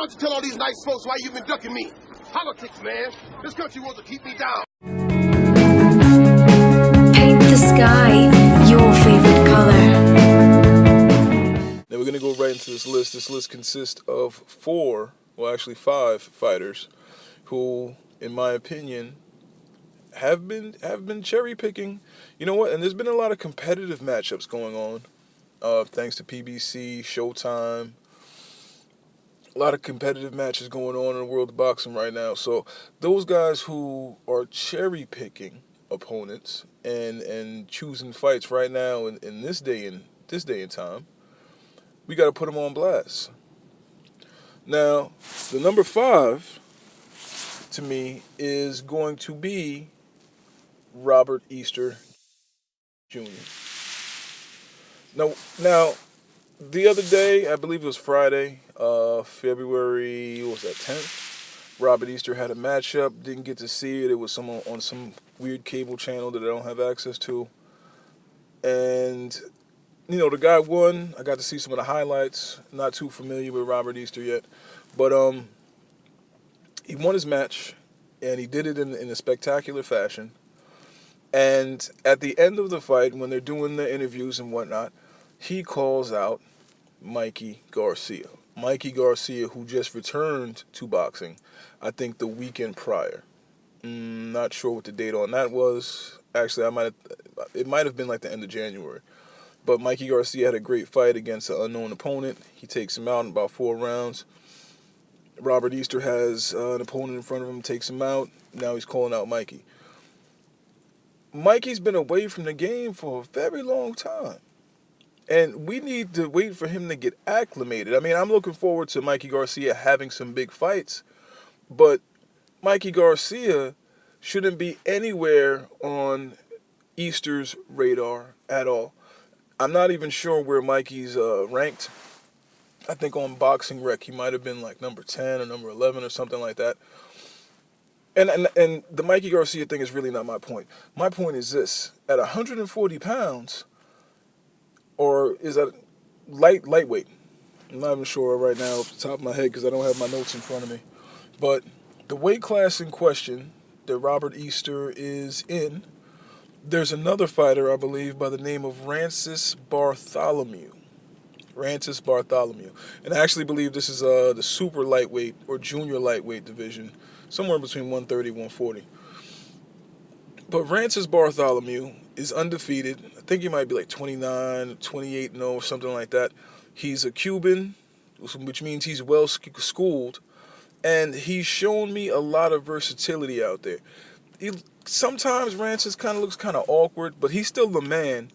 don't you tell all these nice folks why you've been ducking me? Politics, man. This country wants to keep me down. Paint the sky your favorite color. Now we're going to go right into this list. This list consists of 5 fighters who, in my opinion, have been cherry picking. You know what? And there's been a lot of competitive matchups going on, thanks to PBC, Showtime. A lot of competitive matches going on in the world of boxing right now. So those guys who are cherry picking opponents and choosing fights right now in this day and time, we got to put them on blast. Now, the number 5 to me is going to be Robert Easter Jr. Now, the other day, I believe it was Friday, February, 10th, Robert Easter had a matchup. Didn't get to see it. It was on some weird cable channel that I don't have access to. And, the guy won. I got to see some of the highlights. Not too familiar with Robert Easter yet. But he won his match, and he did it in a spectacular fashion. And at the end of the fight, when they're doing the interviews and whatnot, he calls out Mikey Garcia. Mikey Garcia, who just returned to boxing, I think the weekend prior. Not sure what the date on that was. Actually, it might have been like the end of January. But Mikey Garcia had a great fight against an unknown opponent. He takes him out in about 4 rounds. Robert Easter has an opponent in front of him, takes him out. Now he's calling out Mikey. Mikey's been away from the game for a very long time. And we need to wait for him to get acclimated. I mean, I'm looking forward to Mikey Garcia having some big fights. But Mikey Garcia shouldn't be anywhere on Easter's radar at all. I'm not even sure where Mikey's ranked. I think on Boxing Rec he might have been like number 10 or number 11 or something like that. And the Mikey Garcia thing is really not my point. My point is this. At 140 pounds, or is that lightweight? I'm not even sure right now off the top of my head because I don't have my notes in front of me. But the weight class in question that Robert Easter is in, there's another fighter, I believe, by the name of Rancis Bartholomew. And I actually believe this is the super lightweight or junior lightweight division, somewhere between 130 and 140. But Rancis Bartholomew is undefeated. I think he might be like 29, 28-0 or something like that. He's a Cuban, which means he's well schooled, and he's shown me a lot of versatility out there. Sometimes Rancis kind of looks kind of awkward, but he's still the man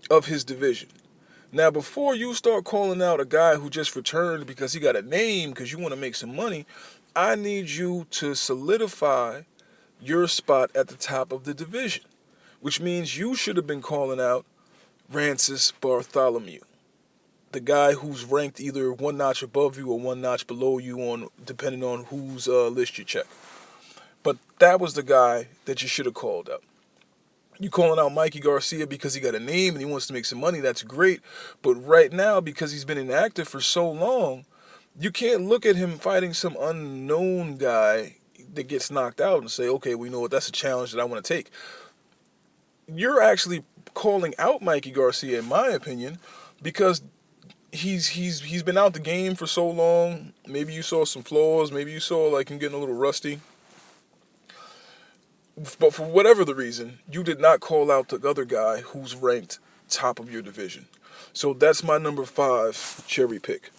of his division. Now, before you start calling out a guy who just returned because he got a name because you want to make some money, I need you to solidify your spot at the top of the division, which means you should have been calling out Rancis Bartholomew, the guy who's ranked either one notch above you or one notch below you, depending on whose list you check. But that was the guy that you should have called out. You calling out Mikey Garcia because he got a name and he wants to make some money, that's great. But right now, because he's been inactive for so long, you can't look at him fighting some unknown guy that gets knocked out and say, okay, we know what, that's a challenge that I want to take. You're actually calling out Mikey Garcia, in my opinion, because he's been out the game for so long. Maybe you saw some flaws. Maybe you saw like him getting a little rusty. But for whatever the reason, you did not call out the other guy who's ranked top of your division. So that's my number 5 cherry pick.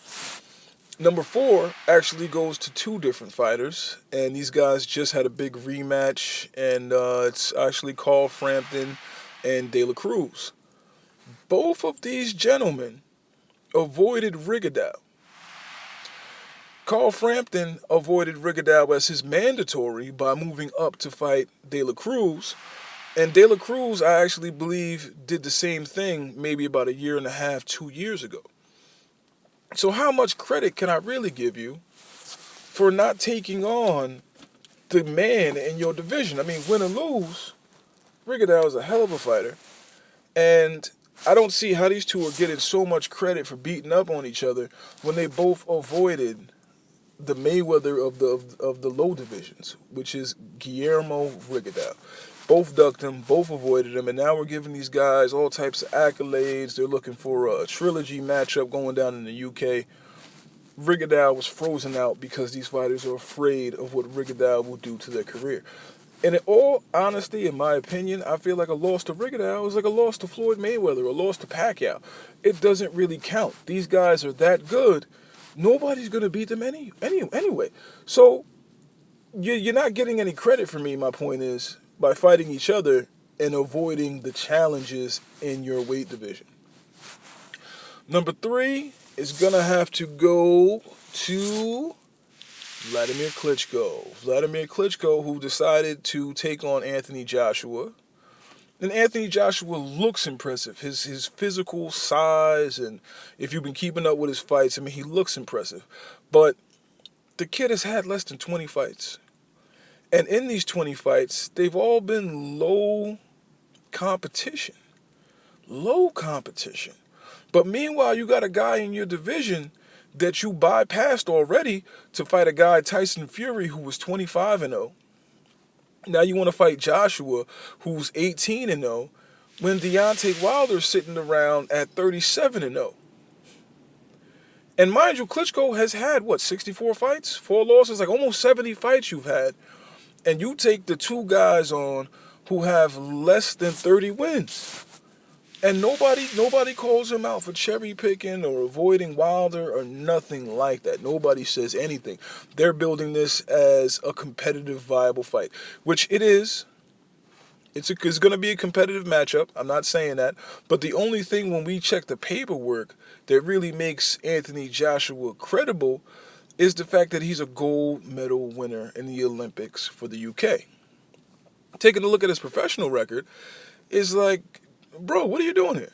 Number 4 actually goes to 2 different fighters, and these guys just had a big rematch, and it's actually Carl Frampton and De La Cruz. Both of these gentlemen avoided Rigondeaux. Carl Frampton avoided Rigondeaux as his mandatory by moving up to fight De La Cruz. And De La Cruz, I actually believe, did the same thing maybe about 1.5 years, 2 years ago. So how much credit can I really give you for not taking on the man in your division? I mean, win or lose, Rigondeaux is a hell of a fighter. And I don't see how these two are getting so much credit for beating up on each other when they both avoided the Mayweather of the low divisions, which is Guillermo Rigondeaux. Both ducked him, both avoided him, and now we're giving these guys all types of accolades. They're looking for a trilogy matchup going down in the UK. Rigondeaux was frozen out because these fighters are afraid of what Rigondeaux will do to their career. And in all honesty, in my opinion, I feel like a loss to Rigondeaux is like a loss to Floyd Mayweather, a loss to Pacquiao. It doesn't really count. These guys are that good. Nobody's going to beat them anyway. So you're not getting any credit from me, my point is, by fighting each other and avoiding the challenges in your weight division. Number 3 is going to have to go to Vladimir Klitschko. Vladimir Klitschko, who decided to take on Anthony Joshua. And Anthony Joshua looks impressive. His physical size, and if you've been keeping up with his fights, I mean, he looks impressive. But the kid has had less than 20 fights. And in these 20 fights, they've all been low competition. Low competition. But meanwhile, you got a guy in your division that you bypassed already to fight a guy, Tyson Fury, who was 25-0. Now you want to fight Joshua, who's 18-0, when Deontay Wilder's sitting around at 37-0. And mind you, Klitschko has had, 64 fights? 4 losses? Like almost 70 fights you've had. And you take the 2 guys on who have less than 30 wins. And nobody calls him out for cherry picking or avoiding Wilder or nothing like that. Nobody says anything. They're building this as a competitive, viable fight, which it is. It's going to be a competitive matchup. I'm not saying that. But the only thing when we check the paperwork that really makes Anthony Joshua credible is the fact that he's a gold medal winner in the Olympics for the UK. Taking a look at his professional record is like, bro, what are you doing here?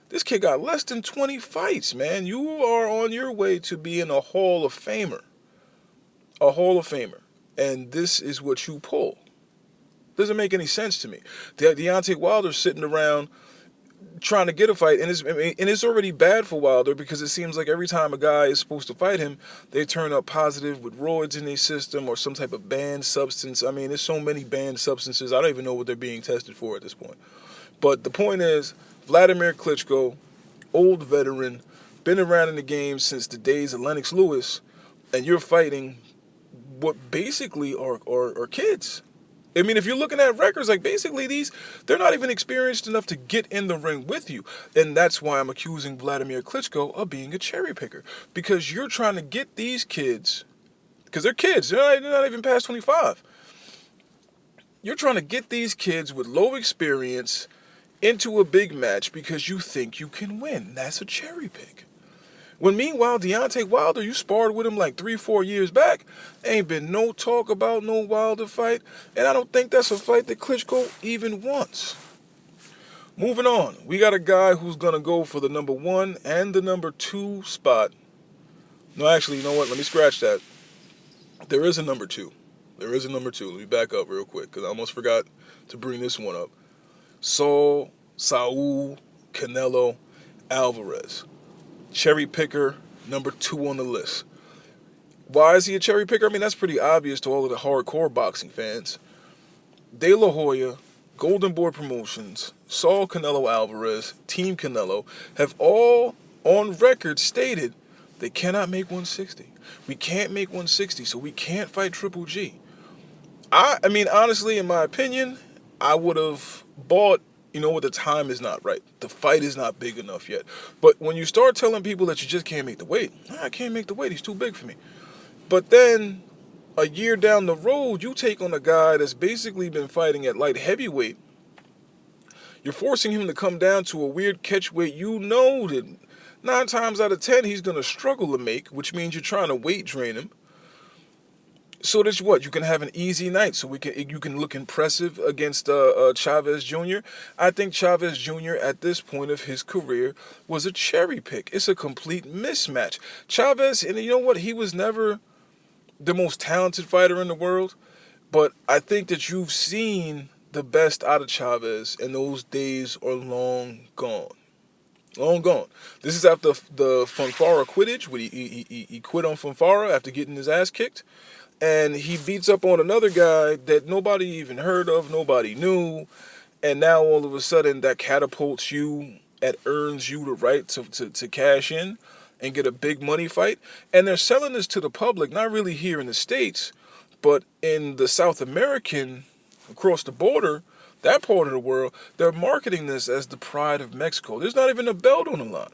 This kid got less than 20 fights, man. You are on your way to being a Hall of Famer. A Hall of Famer. And this is what you pull. Doesn't make any sense to me. Deontay Wilder's sitting around trying to get a fight, and it's already bad for Wilder because it seems like every time a guy is supposed to fight him, they turn up positive with roids in their system or some type of banned substance. I mean, there's so many banned substances, I don't even know what they're being tested for at this point. But the point is, Vladimir Klitschko, old veteran, been around in the game since the days of Lennox Lewis, and you're fighting what basically are kids. I mean, if you're looking at records, like basically they're not even experienced enough to get in the ring with you. And that's why I'm accusing Vladimir Klitschko of being a cherry picker. Because you're trying to get these kids, because they're kids, they're not even past 25. You're trying to get these kids with low experience into a big match because you think you can win. That's a cherry pick. When meanwhile, Deontay Wilder, you sparred with him like 3-4 years back. Ain't been no talk about no Wilder fight. And I don't think that's a fight that Klitschko even wants. Moving on. We got a guy who's going to go for the number 1 and the number 2 spot. No, actually, you know what? Let me scratch that. There is a number 2. There is a number 2. Let me back up real quick because I almost forgot to bring this one up. Saul Canelo Alvarez. Cherry picker, number 2 on the list. Why is he a cherry picker? I mean, that's pretty obvious to all of the hardcore boxing fans. De La Hoya, Golden Boy Promotions, Saul Canelo Alvarez, Team Canelo have all on record stated they cannot make 160. We can't make 160, so we can't fight Triple G. I mean, honestly, in my opinion, I would have bought, you know what, the time is not right. The fight is not big enough yet. But when you start telling people that you just can't make the weight, I can't make the weight, he's too big for me. But then, a year down the road, you take on a guy that's basically been fighting at light heavyweight. You're forcing him to come down to a weird catch weight you know that 9 times out of 10 he's going to struggle to make, which means you're trying to weight drain him. So that you can have an easy night, so you can look impressive against Chavez Jr. I think Chavez Jr. at this point of his career was a cherry pick. It's a complete mismatch. Chavez, and you know what? He was never the most talented fighter in the world, but I think that you've seen the best out of Chavez, and those days are long gone. Long gone. This is after the Funfara quidditch, when he quit on Funfara after getting his ass kicked. And he beats up on another guy that nobody even heard of, nobody knew. And now all of a sudden that catapults you, that earns you the right to cash in and get a big money fight. And they're selling this to the public, not really here in the States, but in the South American, across the border, that part of the world, they're marketing this as the pride of Mexico. There's not even a belt on the line.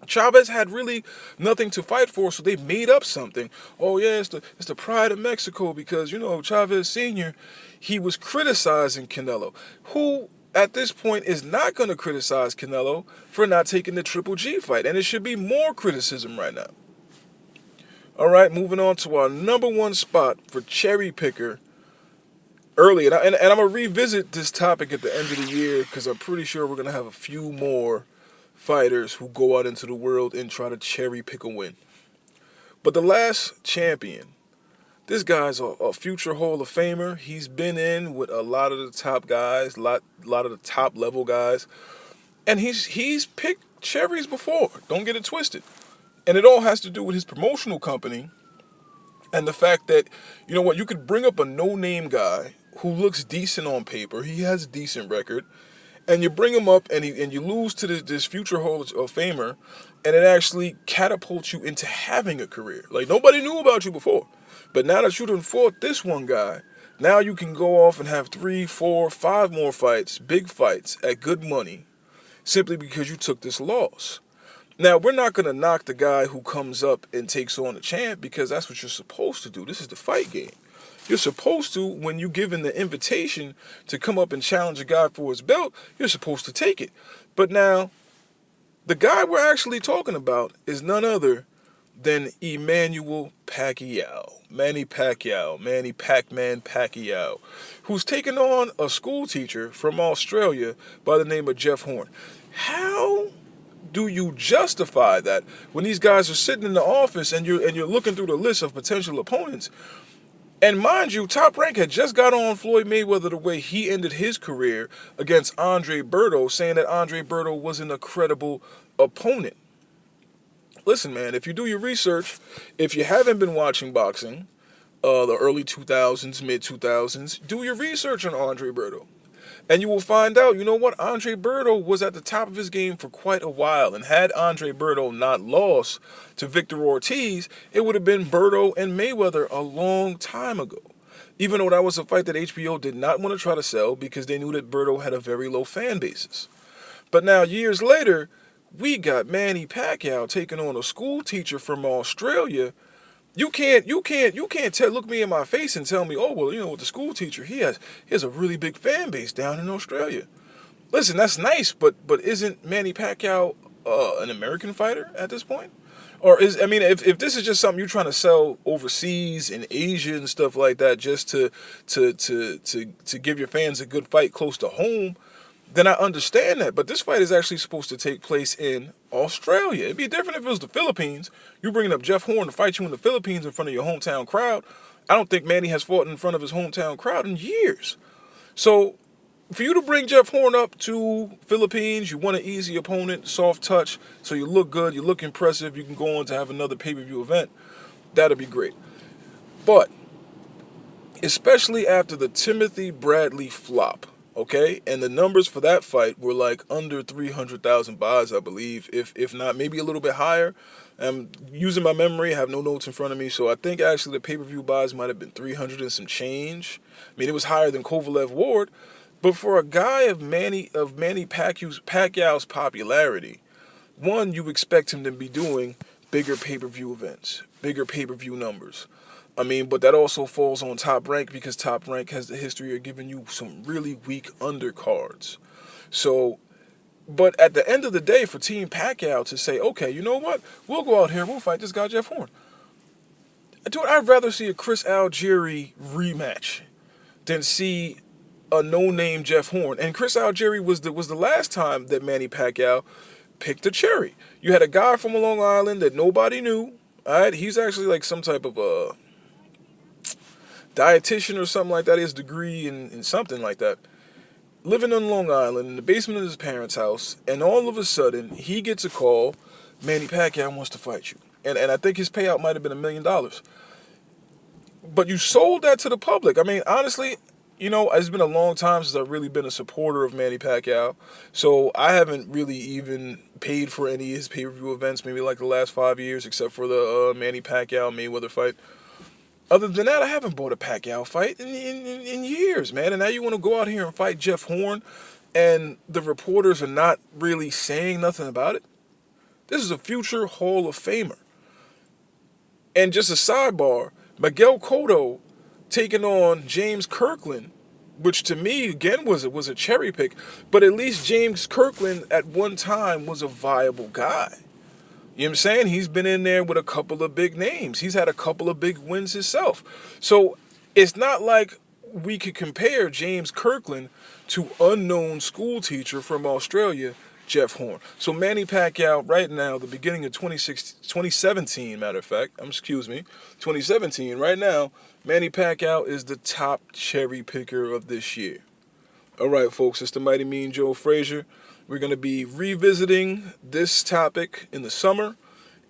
Chavez had really nothing to fight for, so they made up something. Oh yeah, it's the pride of Mexico because, Chavez Sr., he was criticizing Canelo, who at this point is not going to criticize Canelo for not taking the Triple G fight, and it should be more criticism right now. All right, moving on to our number one spot for cherry picker early, and I'm going to revisit this topic at the end of the year because I'm pretty sure we're going to have a few more fighters who go out into the world and try to cherry pick a win. But the last champion, this guy's a future Hall of Famer. He's been in with a lot of the top guys, a lot of the top level guys, and he's picked cherries before. Don't get it twisted. And it all has to do with his promotional company and the fact that, you could bring up a no-name guy who looks decent on paper. He has a decent record. And you bring him up and you lose to this future Hall of Famer, and it actually catapults you into having a career. Like, nobody knew about you before. But now that you done fought this one guy, now you can go off and have 3, 4, 5 more fights, big fights, at good money, simply because you took this loss. Now, we're not going to knock the guy who comes up and takes on the champ because that's what you're supposed to do. This is the fight game. You're supposed to, when you're given the invitation to come up and challenge a guy for his belt, you're supposed to take it. But now, the guy we're actually talking about is none other than Emmanuel Pacquiao. Manny Pac-Man Pacquiao, who's taken on a school teacher from Australia by the name of Jeff Horn. How do you justify that when these guys are sitting in the office and you're looking through the list of potential opponents? And mind you, Top Rank had just got on Floyd Mayweather the way he ended his career against Andre Berto, saying that Andre Berto wasn't a credible opponent. Listen, man, if you do your research, if you haven't been watching boxing, the early 2000s, mid 2000s, do your research on Andre Berto. And you will find out, Andre Berto was at the top of his game for quite a while. And had Andre Berto not lost to Victor Ortiz, it would have been Berto and Mayweather a long time ago. Even though that was a fight that HBO did not want to try to sell because they knew that Berto had a very low fan basis. But now, years later, we got Manny Pacquiao taking on a school teacher from Australia. You can't look me in my face and tell me, oh, well, with the school teacher, he has a really big fan base down in Australia. Listen, that's nice, but isn't Manny Pacquiao an American fighter at this point? Or if this is just something you're trying to sell overseas in Asia and stuff like that, just to give your fans a good fight close to home, then I understand that. But this fight is actually supposed to take place in Australia. It'd be different if it was the Philippines. You're bringing up Jeff Horn to fight you in the Philippines in front of your hometown crowd. I don't think Manny has fought in front of his hometown crowd in years. So for you to bring Jeff Horn up to Philippines, you want an easy opponent, soft touch, so you look good, you look impressive, you can go on to have another pay-per-view event, that'd be great. But especially after the Timothy Bradley flop, okay? And the numbers for that fight were like under 300,000 buys, I believe, if not, maybe a little bit higher. I'm using my memory, I have no notes in front of me, so I think actually the pay-per-view buys might have been 300 and some change. I mean, it was higher than Kovalev Ward, but for a guy of Manny Pacquiao's popularity, one, you expect him to be doing bigger pay-per-view events, bigger pay-per-view numbers. I mean, but that also falls on Top Rank because Top Rank has the history of giving you some really weak undercards. So, but at the end of the day, for Team Pacquiao to say, okay, you know what? We'll go out here, we'll fight this guy Jeff Horn. Dude, I'd rather see a Chris Algieri rematch than see a no-name Jeff Horn. And Chris Algieri was the last time that Manny Pacquiao picked a cherry. You had a guy from Long Island that nobody knew. All right, he's actually like some type of a dietitian or something like that. His degree in something like that. living on Long Island in the basement of his parents' house, and all of a sudden he gets a call, Manny Pacquiao wants to fight you. And I think his payout might have been $1 million. But you sold that to the public. I mean, honestly, it's been a long time since I've really been a supporter of Manny Pacquiao. So I haven't really even paid for any of his pay-per-view events, maybe like the last 5 years, except for the Manny Pacquiao-Mayweather fight. Other than that, I haven't bought a Pacquiao fight in years, man. And now you want to go out here and fight Jeff Horn, and the reporters are not really saying nothing about it? This is a future Hall of Famer. And just a sidebar, Miguel Cotto taking on James Kirkland, which to me, again, was a cherry pick. But at least James Kirkland at one time was a viable guy. You know what I'm saying? He's been in there with a couple of big names. He's had a couple of big wins himself. So it's not like we could compare James Kirkland to unknown school teacher from Australia, Jeff Horn. So Manny Pacquiao right now, the beginning of 2017, matter of fact, 2017, right now, Manny Pacquiao is the top cherry picker of this year. All right, folks, it's the Mighty Mean Joe Frazier. We're going to be revisiting this topic in the summer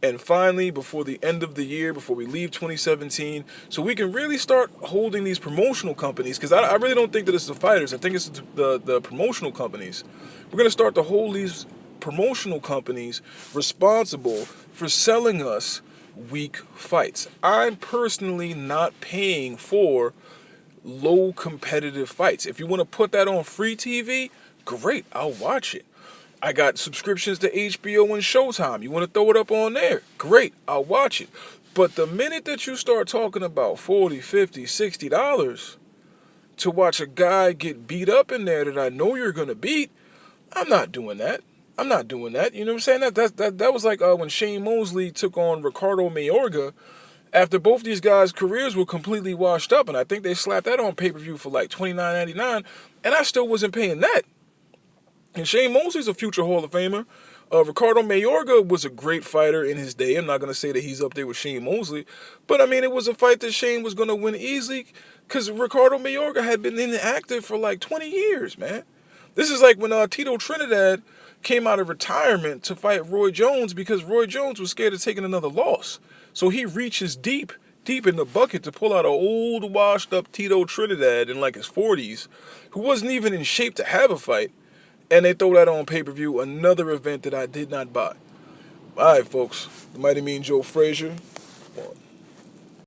and finally before the end of the year, before we leave 2017, so we can really start holding these promotional companies, because I really don't think that it's the fighters. I think it's the promotional companies. We're going to start to hold these promotional companies responsible for selling us weak fights. I'm personally not paying for low competitive fights. If you want to put that on free TV, great, I'll watch it. I got subscriptions to HBO and Showtime. You want to throw it up on there? Great, I'll watch it. But the minute that you start talking about $40, $50, $60 to watch a guy get beat up in there that I know you're going to beat, I'm not doing that. I'm not doing that. You know what I'm saying? That was like when Shane Mosley took on Ricardo Mayorga after both these guys' careers were completely washed up. And I think they slapped that on pay-per-view for like $29.99. And I still wasn't paying that. And Shane Mosley's a future Hall of Famer. Ricardo Mayorga was a great fighter in his day. I'm not going to say that he's up there with Shane Mosley. But, I mean, it was a fight that Shane was going to win easily because Ricardo Mayorga had been inactive for like 20 years, man. This is like when Tito Trinidad came out of retirement to fight Roy Jones because Roy Jones was scared of taking another loss. So he reaches deep in the bucket to pull out an old, washed-up Tito Trinidad in like his 40s who wasn't even in shape to have a fight. And they throw that on pay-per-view, another event that I did not buy. All right, folks. The Mighty Mean Joe Frazier.